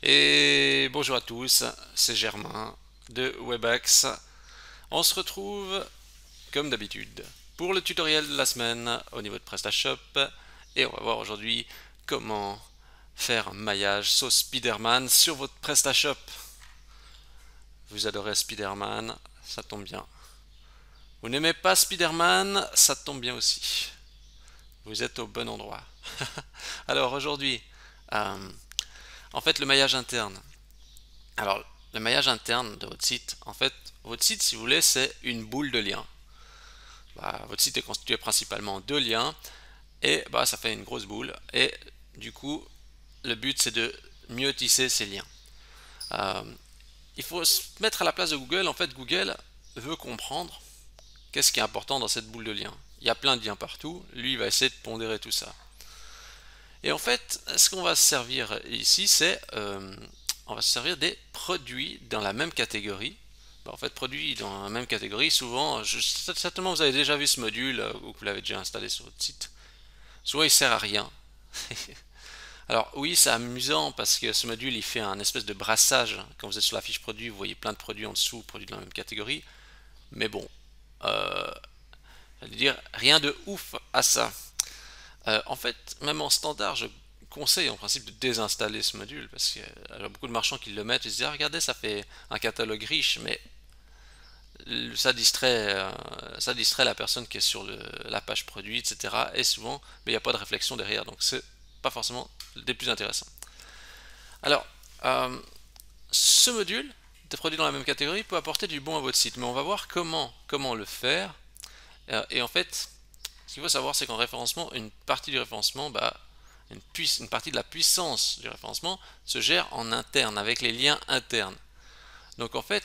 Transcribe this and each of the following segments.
Et bonjour à tous, c'est Germain de Webax. On se retrouve comme d'habitude pour le tutoriel de la semaine au niveau de PrestaShop et on va voir aujourd'hui comment faire un maillage sauce Spider-Man sur votre PrestaShop. Vous adorez Spider-Man, ça tombe bien. Vous n'aimez pas Spider-Man, ça tombe bien aussi. Vous êtes au bon endroit. Alors aujourd'hui, euh, en fait le maillage interne. Alors, le maillage interne de votre site, en fait, votre site, si vous voulez, c'est une boule de liens. Votre site est constitué principalement de liens et ça fait une grosse boule. Et du coup, le but, c'est de mieux tisser ces liens. Euh, il faut se mettre à la place de Google. En fait, Google veut comprendre qu'est-ce qui est important dans cette boule de liens. Il y a plein de liens partout. Lui, il va essayer de pondérer tout ça. Et en fait, ce qu'on va se servir ici, c'est on va se servir des produits dans la même catégorie. En fait, produits dans la même catégorie, souvent, certainement vous avez déjà vu ce module ou que vous l'avez déjà installé sur votre site. Souvent, il sert à rien. Alors oui, c'est amusant parce que ce module, il fait un espèce de brassage. Quand vous êtes sur la fiche produit, vous voyez plein de produits en dessous, produits dans la même catégorie. Mais bon, euh, j'allais dire, rien de ouf à ça. En fait, même en standard, je conseille en principe de désinstaller ce module parce qu'il y a beaucoup de marchands qui le mettent et se disent ah, regardez, ça fait un catalogue riche, mais ça distrait la personne qui est sur la page produit, etc. Et souvent, mais il n'y a pas de réflexion derrière, donc c'est pas forcément des plus intéressants. Alors, euh, ce module des produits dans la même catégorie peut apporter du bon à votre site, mais on va voir comment le faire. Et en fait, ce qu'il faut savoir, c'est qu'en référencement, une partie du référencement, une partie de la puissance du référencement se gère en interne, avec les liens internes. Donc en fait,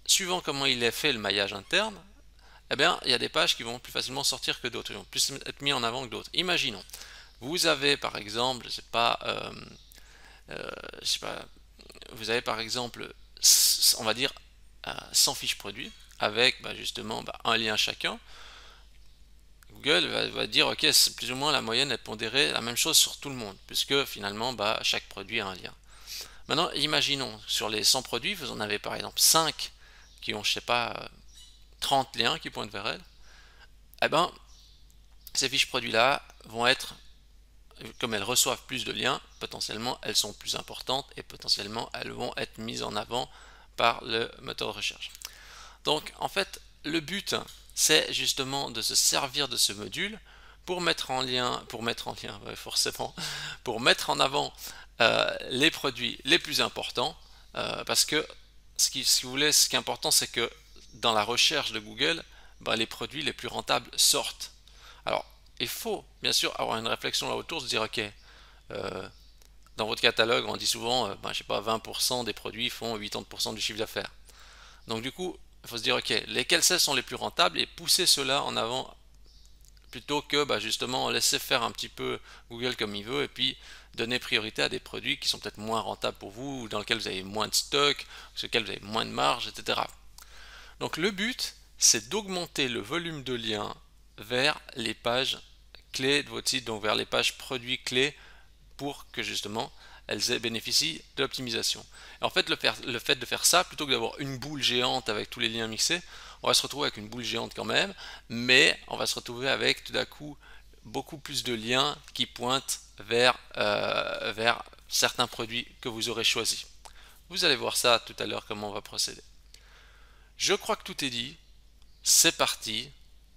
suivant comment il est fait le maillage interne, eh bien, il y a des pages qui vont plus facilement sortir que d'autres, ils vont plus être mis en avant que d'autres. Imaginons, vous avez par exemple, je sais pas, vous avez par exemple, on va dire, 100 fiches produits avec justement un lien chacun. Google va dire ok, c'est plus ou moins la moyenne est pondérée la même chose sur tout le monde, puisque finalement chaque produit a un lien. Maintenant, imaginons, sur les 100 produits, vous en avez par exemple 5 qui ont, je sais pas, 30 liens qui pointent vers elles. Eh ben, ces fiches produits-là vont être, comme elles reçoivent plus de liens, potentiellement elles sont plus importantes et potentiellement elles vont être mises en avant par le moteur de recherche. Donc en fait, le but, c'est justement de se servir de ce module pour mettre en lien, ouais, forcément, pour mettre en avant les produits les plus importants, parce que si vous voulez, ce qui est important, c'est que dans la recherche de Google, les produits les plus rentables sortent. Alors, il faut bien sûr avoir une réflexion là autour, se dire ok, euh, dans votre catalogue, on dit souvent, je sais pas, 20% des produits font 80% du chiffre d'affaires. Donc du coup, il faut se dire, ok, lesquels sont les plus rentables et pousser cela en avant plutôt que justement laisser faire un petit peu Google comme il veut et puis donner priorité à des produits qui sont peut-être moins rentables pour vous ou dans lesquels vous avez moins de stock, sur lesquels vous avez moins de marge, etc. Donc le but, c'est d'augmenter le volume de liens vers les pages clés de votre site, donc vers les pages produits clés pour que justement elles bénéficient de l'optimisation. En fait, le fait de faire ça, plutôt que d'avoir une boule géante avec tous les liens mixés, on va se retrouver avec une boule géante quand même, mais on va se retrouver avec tout d'un coup beaucoup plus de liens qui pointent vers certains produits que vous aurez choisis. Vous allez voir ça tout à l'heure comment on va procéder. Je crois que tout est dit, c'est parti,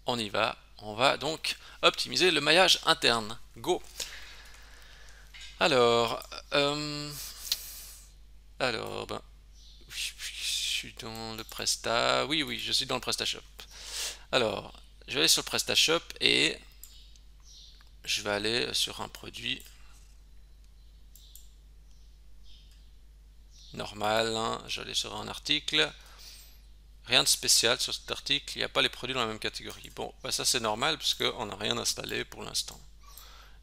on y va, on va donc optimiser le maillage interne. Go! Alors, euh, alors, je suis dans le Presta. Oui, oui, je suis dans le PrestaShop. Alors, je vais aller sur le PrestaShop et je vais aller sur un produit normal, hein. Je vais aller sur un article. Rien de spécial sur cet article. Il n'y a pas les produits dans la même catégorie. Bon, ça c'est normal puisqu'on n'a rien installé pour l'instant.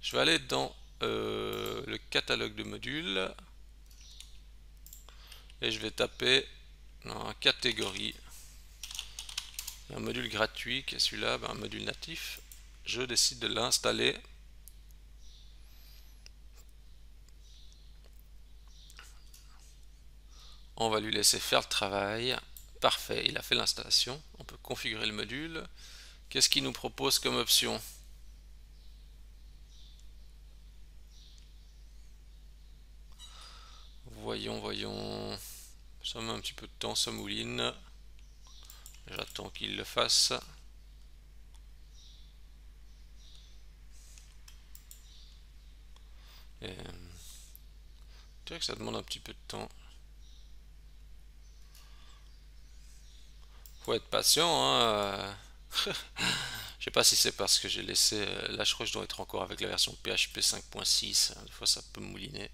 Je vais aller dans le catalogue de modules et je vais taper dans catégorie un module gratuit qui est celui-là, un module natif. Je décide de l'installer. On va lui laisser faire le travail. Parfait, il a fait l'installation. On peut configurer le module. Qu'est-ce qu'il nous propose comme option? Voyons, voyons. Ça met un petit peu de temps, ça mouline. J'attends qu'il le fasse. Et... je dirais que ça demande un petit peu de temps. Faut être patient, hein. Je sais pas si c'est parce que j'ai laissé... là, je crois que je dois être encore avec la version PHP 5.6. Des fois, ça peut mouliner.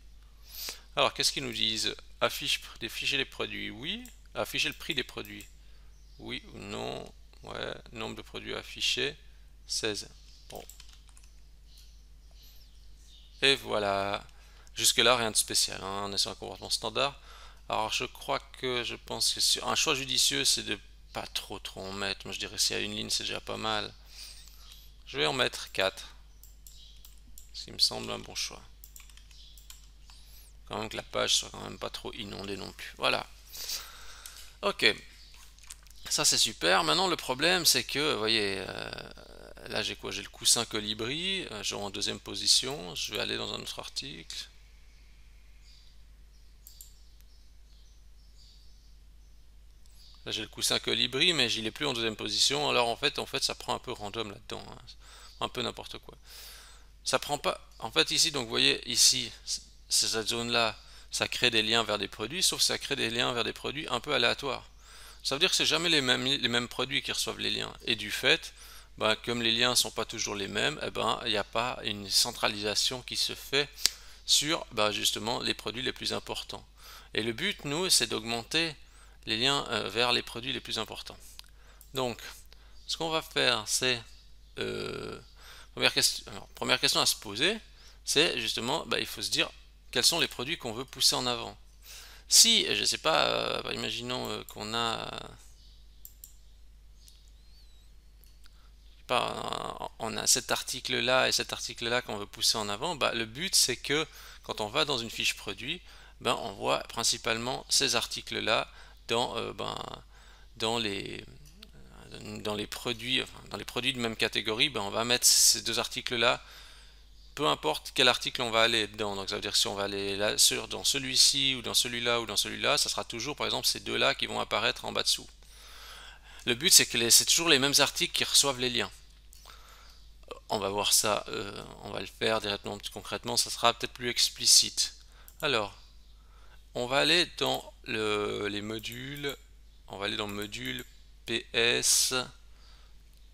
Alors, qu'est-ce qu'ils nous disent? Afficher les produits, oui. Afficher le prix des produits, oui ou non. Ouais, nombre de produits affichés, 16. Bon. Et voilà. Jusque-là, rien de spécial, hein. On est sur un comportement standard. Alors, je pense que sur un choix judicieux, c'est de pas trop en mettre. Moi, je dirais s'il y a une ligne, c'est déjà pas mal. Je vais en mettre 4. Ce qui me semble un bon choix. Quand même que la page soit quand même pas trop inondée non plus. Voilà. Ok. Ça c'est super. Maintenant le problème c'est que, vous voyez, là j'ai quoi? J'ai le coussin colibri, genre en deuxième position. Je vais aller dans un autre article. Là j'ai le coussin colibri, mais il est plus en deuxième position. Alors en fait ça prend un peu random là-dedans, hein. Un peu n'importe quoi. Ça prend pas. En fait ici, donc vous voyez ici, c'est cette zone-là, ça crée des liens vers des produits, sauf que ça crée des liens vers des produits un peu aléatoires. Ça veut dire que c'est jamais les mêmes produits qui reçoivent les liens. Et du fait, ben, comme les liens ne sont pas toujours les mêmes, eh ben, il n'y a pas une centralisation qui se fait sur ben, justement les produits les plus importants. Et le but, nous, c'est d'augmenter les liens vers les produits les plus importants. Donc, ce qu'on va faire, c'est euh, première question à se poser, c'est justement, ben, il faut se dire quels sont les produits qu'on veut pousser en avant. Si, je ne sais pas, imaginons qu'on a pas, on a cet article-là et cet article-là qu'on veut pousser en avant, bah, le but c'est que quand on va dans une fiche produit, ben, on voit principalement ces articles-là dans, dans les, dans les produits, enfin, dans les produits de même catégorie, ben, on va mettre ces deux articles-là, peu importe quel article on va aller dedans. Donc ça veut dire que si on va aller là, dans celui-ci ou dans celui-là ou dans celui-là, ça sera toujours par exemple ces deux-là qui vont apparaître en bas dessous. Le but c'est que c'est toujours les mêmes articles qui reçoivent les liens. On va voir ça, on va le faire directement, concrètement, ça sera peut-être plus explicite. Alors, on va aller dans les modules, on va aller dans le module PS,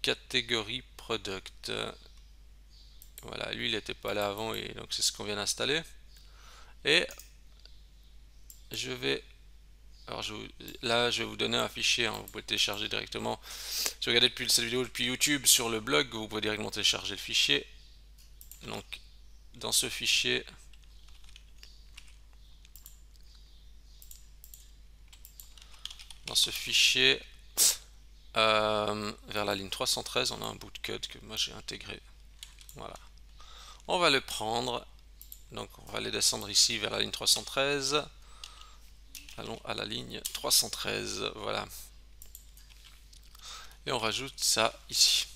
catégorie product. Voilà, lui il n'était pas là avant et donc c'est ce qu'on vient d'installer. Et je vais, alors là je vais vous donner un fichier, hein, vous pouvez le télécharger directement. Si vous regardez cette vidéo depuis YouTube sur le blog, vous pouvez directement télécharger le fichier. Donc dans ce fichier, vers la ligne 313, on a un bout de code que moi j'ai intégré. Voilà. On va le prendre. Donc on va aller descendre ici vers la ligne 313. Allons à la ligne 313. Voilà. Et on rajoute ça ici.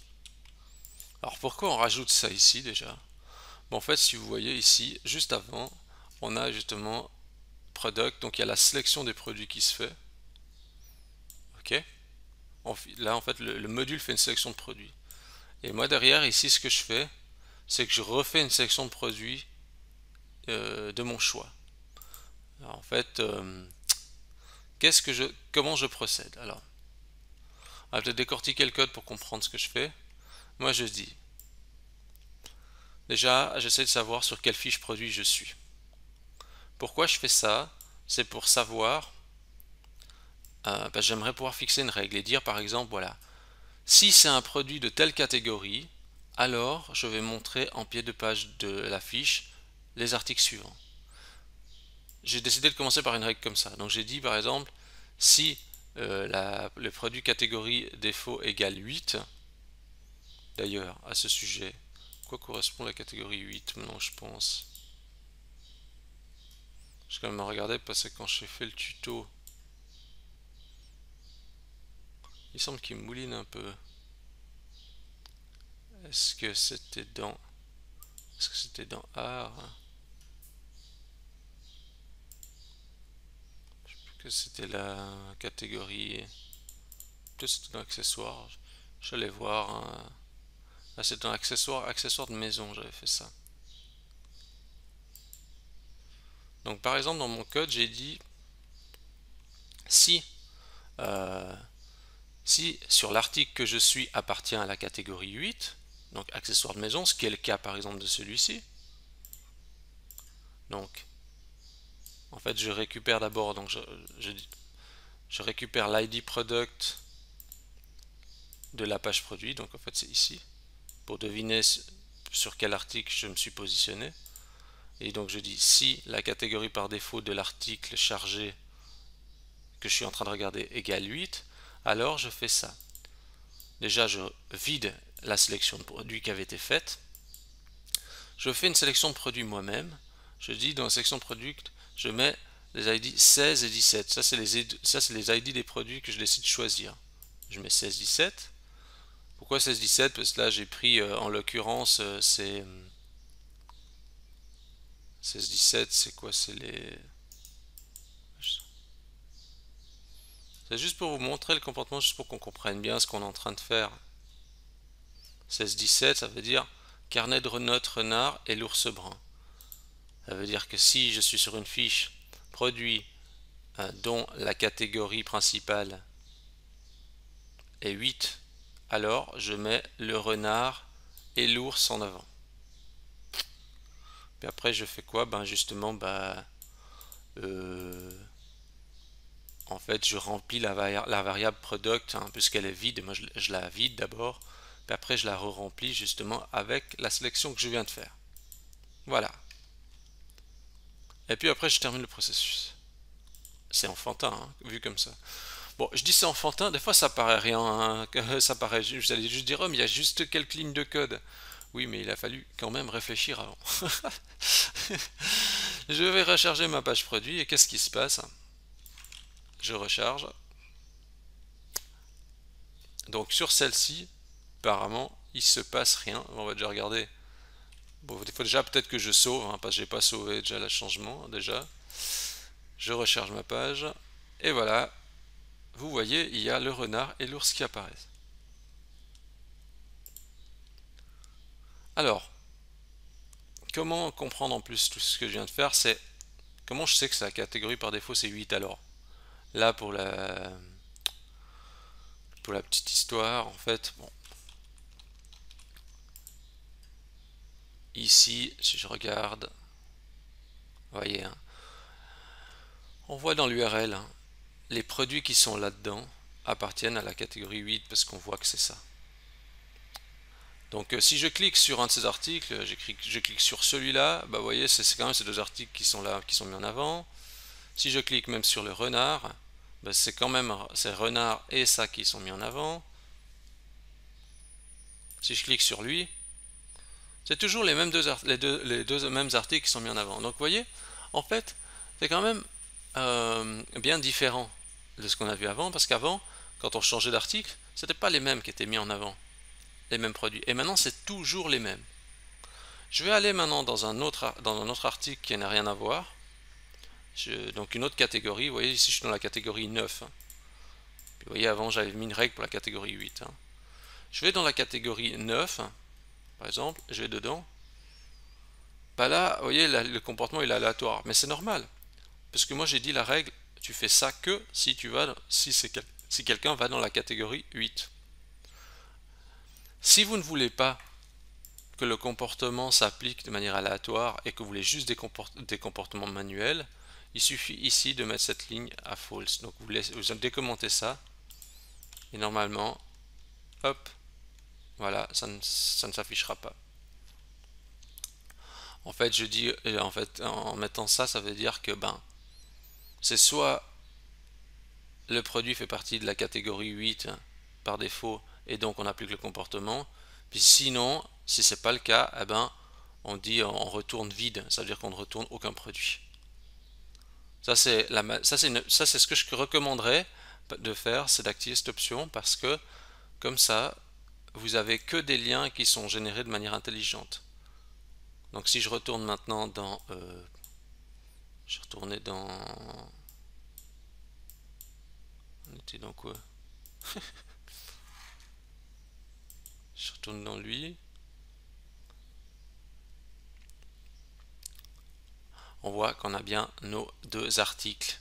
Alors pourquoi on rajoute ça ici déjà? Bon, en fait, si vous voyez ici, juste avant, on a justement product. Donc il y a la sélection des produits qui se fait. Ok. Là, en fait, le module fait une sélection de produits. Et moi, derrière, ici, ce que je fais, c'est que je refais une sélection de produits de mon choix. Alors, en fait, comment je procède? Alors, on va peut-être décortiquer le code pour comprendre ce que je fais. Moi, je dis, déjà, j'essaie de savoir sur quelle fiche produit je suis. Pourquoi je fais ça? C'est pour savoir, j'aimerais pouvoir fixer une règle et dire, par exemple, voilà, si c'est un produit de telle catégorie, alors je vais montrer en pied de page de la fiche les articles suivants. J'ai décidé de commencer par une règle comme ça. Donc j'ai dit par exemple, si le produit catégorie défaut égale 8, d'ailleurs à ce sujet, quoi correspond la catégorie 8 maintenant je pense. Je vais quand même regarder parce que quand j'ai fait le tuto, Il semble qu'il mouline un peu. Est-ce que c'était dans... Est-ce que c'était dans art? Que c'était la catégorie... Peut-être c'était dans accessoires. Je vais aller voir, hein. Là c'est dans accessoires de maison, j'avais fait ça. Donc par exemple dans mon code j'ai dit si euh, si sur l'article que je suis appartient à la catégorie 8, donc accessoires de maison, ce qui est le cas par exemple de celui-ci. Donc en fait je récupère d'abord, donc je récupère l'ID product de la page produit, donc en fait c'est ici, pour deviner sur quel article je me suis positionné. Et donc je dis si la catégorie par défaut de l'article chargé que je suis en train de regarder égale 8, alors je fais ça. Déjà je vide la sélection de produits qui avait été faite. Je fais une sélection de produits moi-même. Je dis dans la sélection de produits, je mets les ID 16 et 17. Ça c'est les ID des produits que je décide de choisir. Je mets 16, 17. Pourquoi 16, 17? Parce que là j'ai pris en l'occurrence c'est 16, 17, c'est quoi? C'est les... C'est juste pour vous montrer le comportement, juste pour qu'on comprenne bien ce qu'on est en train de faire. 16-17, ça veut dire carnet de notes renard et l'ours brun. Ça veut dire que si je suis sur une fiche produit dont la catégorie principale est 8, alors je mets le renard et l'ours en avant. Puis après je fais quoi? Ben justement, en fait je remplis la variable product, hein, puisqu'elle est vide. Moi je la vide d'abord, puis après je la re-remplis justement avec la sélection que je viens de faire. Voilà. Et puis après je termine le processus. C'est enfantin, hein, vu comme ça. Bon, je dis c'est enfantin, des fois ça paraît rien, hein, ça paraît, vous allez juste dire, oh mais il y a juste quelques lignes de code. Oui, mais il a fallu quand même réfléchir avant. Je vais recharger ma page produit et qu'est-ce qui se passe? Je recharge. Donc sur celle-ci, apparemment, il se passe rien. On va déjà regarder. Bon, il faut déjà peut-être que je sauve, hein, parce que j'ai pas sauvé déjà le changement déjà. Je recharge ma page et voilà. Vous voyez, il y a le renard et l'ours qui apparaissent. Alors, comment comprendre en plus tout ce que je viens de faire? C'est comment je sais que sa catégorie par défaut c'est 8 alors? Là pour la petite histoire, en fait, bon, ici, si je regarde, vous voyez, hein, on voit dans l'URL, hein, les produits qui sont là-dedans appartiennent à la catégorie 8 parce qu'on voit que c'est ça. Donc si je clique sur un de ces articles, je clique sur celui-là, bah vous voyez, c'est quand même ces deux articles qui sont là, qui sont mis en avant. Si je clique même sur le renard, bah c'est quand même c'est renard et ça qui sont mis en avant. Si je clique sur lui, c'est toujours les mêmes les deux mêmes articles qui sont mis en avant. Donc vous voyez, en fait, c'est quand même bien différent de ce qu'on a vu avant, parce qu'avant, quand on changeait d'article, c'était pas les mêmes qui étaient mis en avant, les mêmes produits. Et maintenant, c'est toujours les mêmes. Je vais aller maintenant dans un autre article qui n'a rien à voir. Donc une autre catégorie. Vous voyez, ici, je suis dans la catégorie 9. Puis, vous voyez, avant, j'avais mis une règle pour la catégorie 8. Je vais dans la catégorie 9, par exemple, je vais dedans. Là, vous voyez, le comportement il est aléatoire. Mais c'est normal. Parce que moi, j'ai dit la règle, tu fais ça que si si quelqu'un va dans la catégorie 8. Si vous ne voulez pas que le comportement s'applique de manière aléatoire et que vous voulez juste des comportements manuels, il suffit ici de mettre cette ligne à false. Donc vous décommentez ça et normalement, hop, voilà, ça ne s'affichera pas. En fait, je dis, en fait, en mettant ça, ça veut dire que c'est soit le produit fait partie de la catégorie 8 par défaut et donc on applique le comportement. Puis sinon, si c'est pas le cas, on dit on retourne vide, ça veut dire qu'on ne retourne aucun produit. Ça c'est ce que je recommanderais de faire, c'est d'activer cette option parce que comme ça, vous avez que des liens qui sont générés de manière intelligente. Donc si je retourne maintenant dans... je vais retourner dans... On était dans quoi? Je retourne dans lui. On voit qu'on a bien nos deux articles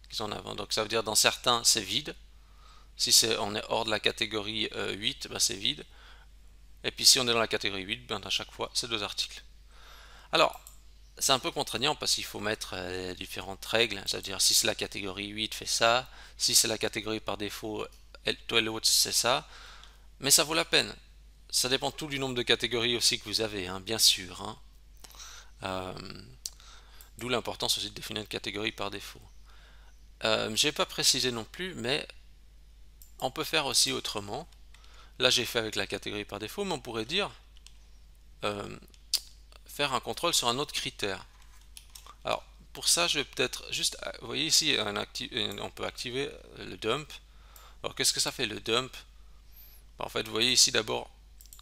qui sont en avant. Donc ça veut dire dans certains c'est vide. Si on est hors de la catégorie 8, ben c'est vide. Et puis si on est dans la catégorie 8, ben à chaque fois c'est deux articles. Alors, c'est un peu contraignant parce qu'il faut mettre différentes règles. C'est-à-dire si c'est la catégorie 8, fais ça. Si c'est la catégorie par défaut, toi et l'autre, c'est ça. Mais ça vaut la peine. Ça dépend tout du nombre de catégories aussi que vous avez, hein, bien sûr. Hein. D'où l'importance aussi de définir une catégorie par défaut. Je n'ai pas précisé non plus, mais on peut faire aussi autrement. Là, j'ai fait avec la catégorie par défaut, mais on pourrait dire faire un contrôle sur un autre critère. Alors, pour ça, je vais peut-être juste... Vous voyez ici, on peut activer le dump. Alors, qu'est-ce que ça fait le dump? En fait, vous voyez ici, d'abord,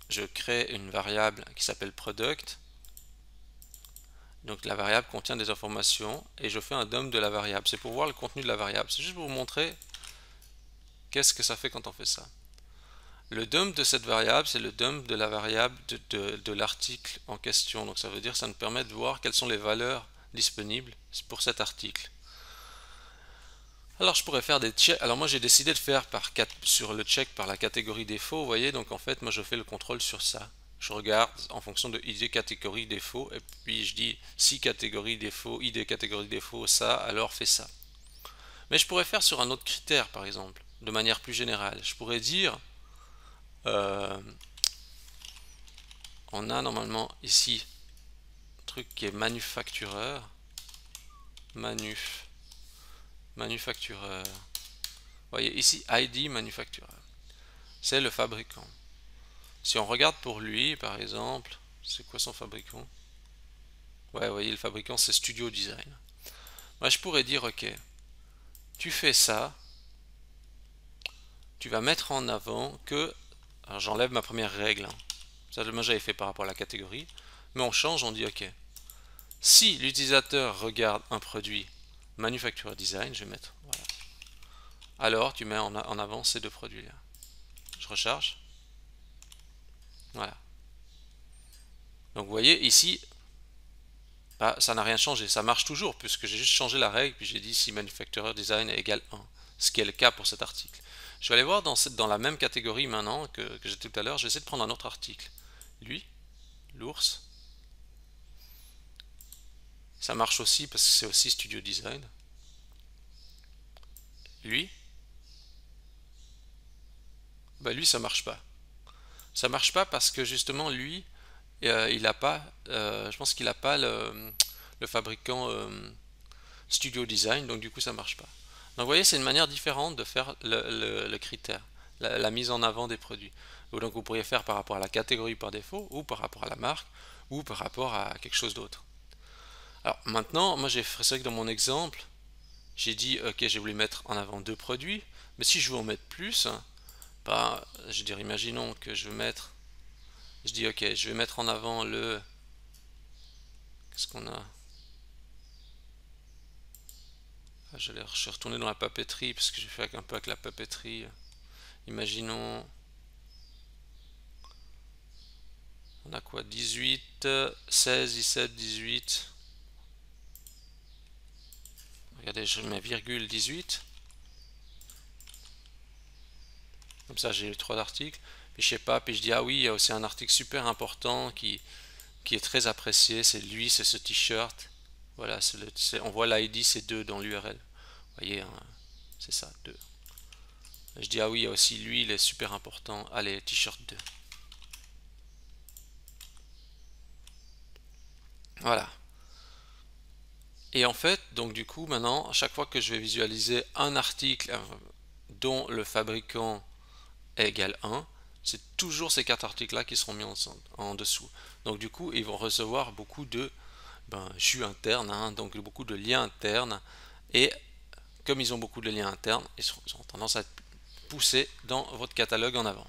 je crée une variable qui s'appelle product. Donc, la variable contient des informations et je fais un dump de la variable. C'est pour voir le contenu de la variable. C'est juste pour vous montrer qu'est-ce que ça fait quand on fait ça. Le dump de cette variable, c'est le dump de la variable de l'article en question. Donc, ça veut dire que ça nous permet de voir quelles sont les valeurs disponibles pour cet article. Alors je pourrais faire des checks. Alors moi j'ai décidé de faire sur le check par la catégorie défaut, vous voyez, donc en fait moi je fais le contrôle sur ça. Je regarde en fonction de ID catégorie défaut et puis je dis si catégorie défaut, ID catégorie défaut, ça, alors fais ça. Mais je pourrais faire sur un autre critère par exemple, de manière plus générale. Je pourrais dire on a normalement ici un truc qui est manufactureur, manufactureur. Vous voyez ici ID manufactureur. C'est le fabricant. Si on regarde pour lui, par exemple, c'est quoi son fabricant? Ouais, vous voyez, le fabricant, c'est Studio Design. Moi, je pourrais dire, ok, tu fais ça, tu vas mettre en avant que... Alors, j'enlève ma première règle. Hein. Ça, moi, j'avais fait par rapport à la catégorie. Mais on change, on dit, ok, si l'utilisateur regarde un produit Manufacturer Design, je vais mettre, voilà. Alors, tu mets en avant ces deux produits-là. Je recharge. Voilà. Donc vous voyez ici, bah, ça n'a rien changé, ça marche toujours puisque j'ai juste changé la règle puis j'ai dit si Manufacturer Design est égal 1, ce qui est le cas pour cet article. Je vais aller voir dans la même catégorie maintenant que j'ai tout à l'heure, je vais essayer de prendre un autre article. Lui, l'ours, ça marche aussi parce que c'est aussi Studio Design. Lui, bah lui ça marche pas. Ça marche pas parce que justement lui, il a pas, je pense qu'il a pas le fabricant Studio Design, donc du coup ça marche pas. Donc vous voyez, c'est une manière différente de faire le critère, la mise en avant des produits. Donc vous pourriez faire par rapport à la catégorie par défaut, ou par rapport à la marque, ou par rapport à quelque chose d'autre. Alors maintenant, moi j'ai fait ça que dans mon exemple, j'ai dit ok, j'ai voulu mettre en avant deux produits, mais si je veux en mettre plus, bah, je veux dire, imaginons que je veux mettre, je dis ok, je vais mettre en avant le, qu'est-ce qu'on a? Je suis retourné dans la papeterie parce que j'ai fait un peu avec la papeterie. Imaginons, on a quoi? 18, 16, 17, 18. Regardez, je mets virgule 18. Comme ça, j'ai les trois articles. Puis je sais pas, puis je dis ah oui, il y a aussi un article super important qui est très apprécié. C'est lui, c'est ce t-shirt. Voilà, on voit l'ID, c'est 2 dans l'URL. Vous voyez, hein, c'est ça, 2. Je dis ah oui, il y a aussi lui, il est super important. Allez, t-shirt 2. Voilà. Et en fait, donc du coup, maintenant, à chaque fois que je vais visualiser un article dont le fabricant est égal 1, c'est toujours ces quatre articles-là qui seront mis en dessous. Donc du coup, ils vont recevoir beaucoup de jus internes, hein, donc beaucoup de liens internes, et comme ils ont beaucoup de liens internes, ils ont tendance à être poussés dans votre catalogue en avant.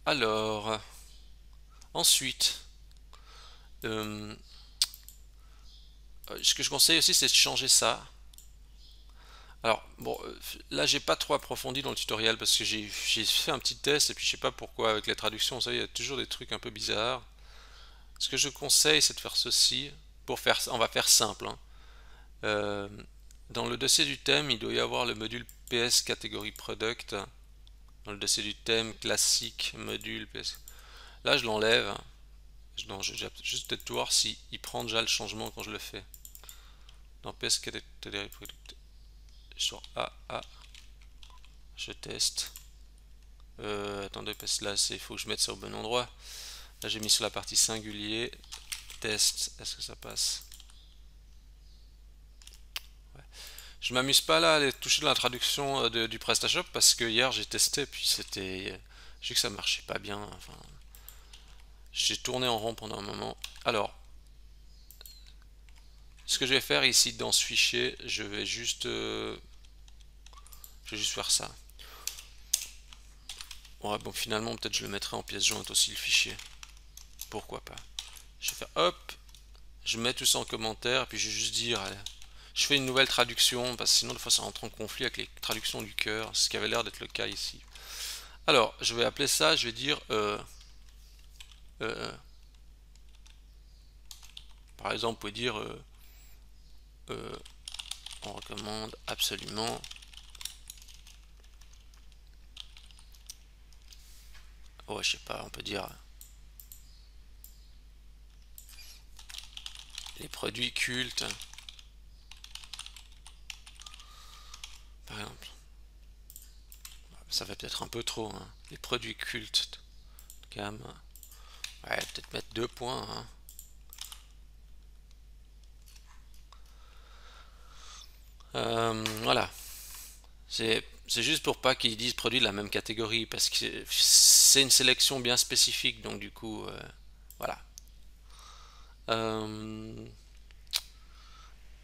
Alors, ensuite, ce que je conseille aussi, c'est de changer ça. Alors, bon, là, j'ai pas trop approfondi dans le tutoriel parce que j'ai fait un petit test et puis je sais pas pourquoi avec les traductions, vous savez, il y a toujours des trucs un peu bizarres. Ce que je conseille, c'est de faire ceci. On va faire simple, hein. Euh, Dans le dossier du thème, il doit y avoir le module PS catégorie product. Dans le dossier du thème classique, module PS. Là, je l'enlève. Je vais juste peut-être voir s'il prend déjà le changement quand je le fais. Dans PS catégorie product. Sur AA. Je teste. Attendez, parce que là, il faut que je mette ça au bon endroit. Là, j'ai mis sur la partie singulier. Test. Est-ce que ça passe? Je m'amuse pas là à aller toucher la traduction du PrestaShop parce que hier j'ai testé puis c'était, j'ai vu que ça marchait pas bien. Enfin, j'ai tourné en rond pendant un moment. Alors, ce que je vais faire ici dans ce fichier, je vais juste faire ça. Ouais, bon, finalement peut-être je le mettrai en pièce jointe aussi le fichier. Pourquoi pas. Je vais faire hop, je mets tout ça en commentaire et puis je vais juste dire, allez, je fais une nouvelle traduction parce que sinon des fois ça rentre en conflit avec les traductions du cœur, ce qui avait l'air d'être le cas ici. Alors, je vais appeler ça, je vais dire par exemple, vous pouvez dire on recommande absolument je sais pas, on peut dire les produits cultes par exemple. Ça va peut-être un peu trop, hein. Les produits cultes gamme. Ouais, peut-être mettre 2 points, hein. Voilà. C'est juste pour pas qu'ils disent produits de la même catégorie, parce que c'est une sélection bien spécifique, donc du coup, voilà.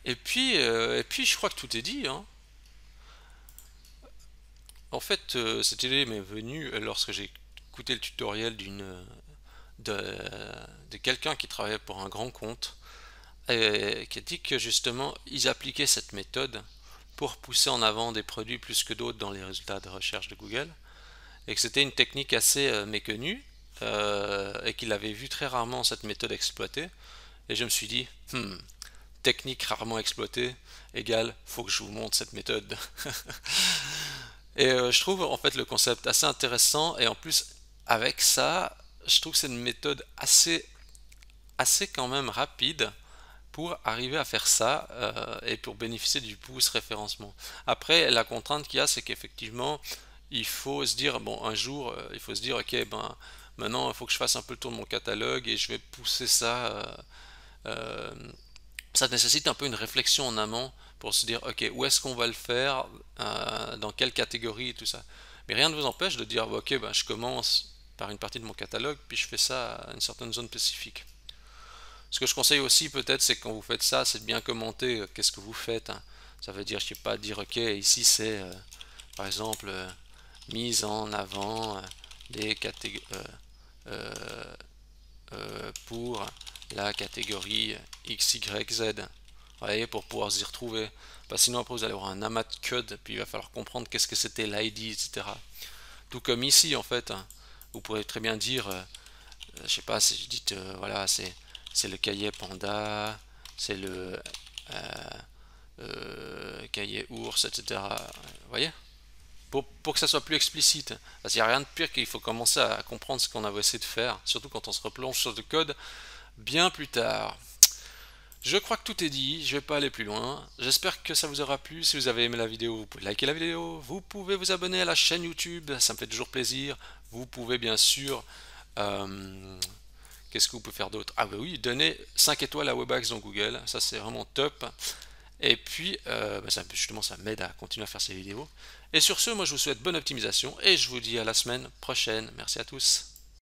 Et puis, je crois que tout est dit, hein. En fait, cette idée m'est venue lorsque j'ai écouté le tutoriel de quelqu'un qui travaillait pour un grand compte et qui a dit que justement ils appliquaient cette méthode pour pousser en avant des produits plus que d'autres dans les résultats de recherche de Google et que c'était une technique assez méconnue et qu'il avait vu très rarement cette méthode exploitée et je me suis dit technique rarement exploitée égale faut que je vous montre cette méthode. Et je trouve en fait le concept assez intéressant et en plus avec ça je trouve que c'est une méthode assez quand même rapide pour arriver à faire ça et pour bénéficier du pouce référencement. Après, la contrainte qu'il y a, c'est qu'effectivement, il faut se dire, bon, un jour, il faut se dire, ok, ben, maintenant, il faut que je fasse un peu le tour de mon catalogue et je vais pousser ça. Euh, Ça nécessite un peu une réflexion en amont pour se dire, ok, où est-ce qu'on va le faire, dans quelle catégorie et tout ça. Mais rien ne vous empêche de dire, ok, ben, je commence par une partie de mon catalogue, puis je fais ça à une certaine zone spécifique. Ce que je conseille aussi peut-être, c'est que quand vous faites ça, c'est de bien commenter qu'est-ce que vous faites, hein. Ça veut dire, je sais pas, dire ok, ici c'est par exemple mise en avant des catégories pour la catégorie X, Y, Z. Vous voyez, pour pouvoir s'y retrouver. Parce que sinon après vous allez avoir un amas de code, puis il va falloir comprendre qu'est-ce que c'était l'ID, etc. Tout comme ici en fait, hein. Vous pourrez très bien dire, je sais pas, si je dis voilà, c'est le cahier panda, c'est le cahier ours, etc. Vous voyez, pour que ça soit plus explicite. Parce qu'il n'y a rien de pire qu'il faut commencer à comprendre ce qu'on avait essayé de faire, surtout quand on se replonge sur le code bien plus tard. Je crois que tout est dit, je vais pas aller plus loin. J'espère que ça vous aura plu. Si vous avez aimé la vidéo, vous pouvez liker la vidéo. Vous pouvez vous abonner à la chaîne YouTube, ça me fait toujours plaisir. Vous pouvez bien sûr... qu'est-ce que vous pouvez faire d'autre? Ah bah oui, donner 5 étoiles à Webax dans Google, ça c'est vraiment top. Et puis, justement, ça m'aide à continuer à faire ces vidéos. Et sur ce, moi je vous souhaite bonne optimisation et je vous dis à la semaine prochaine. Merci à tous.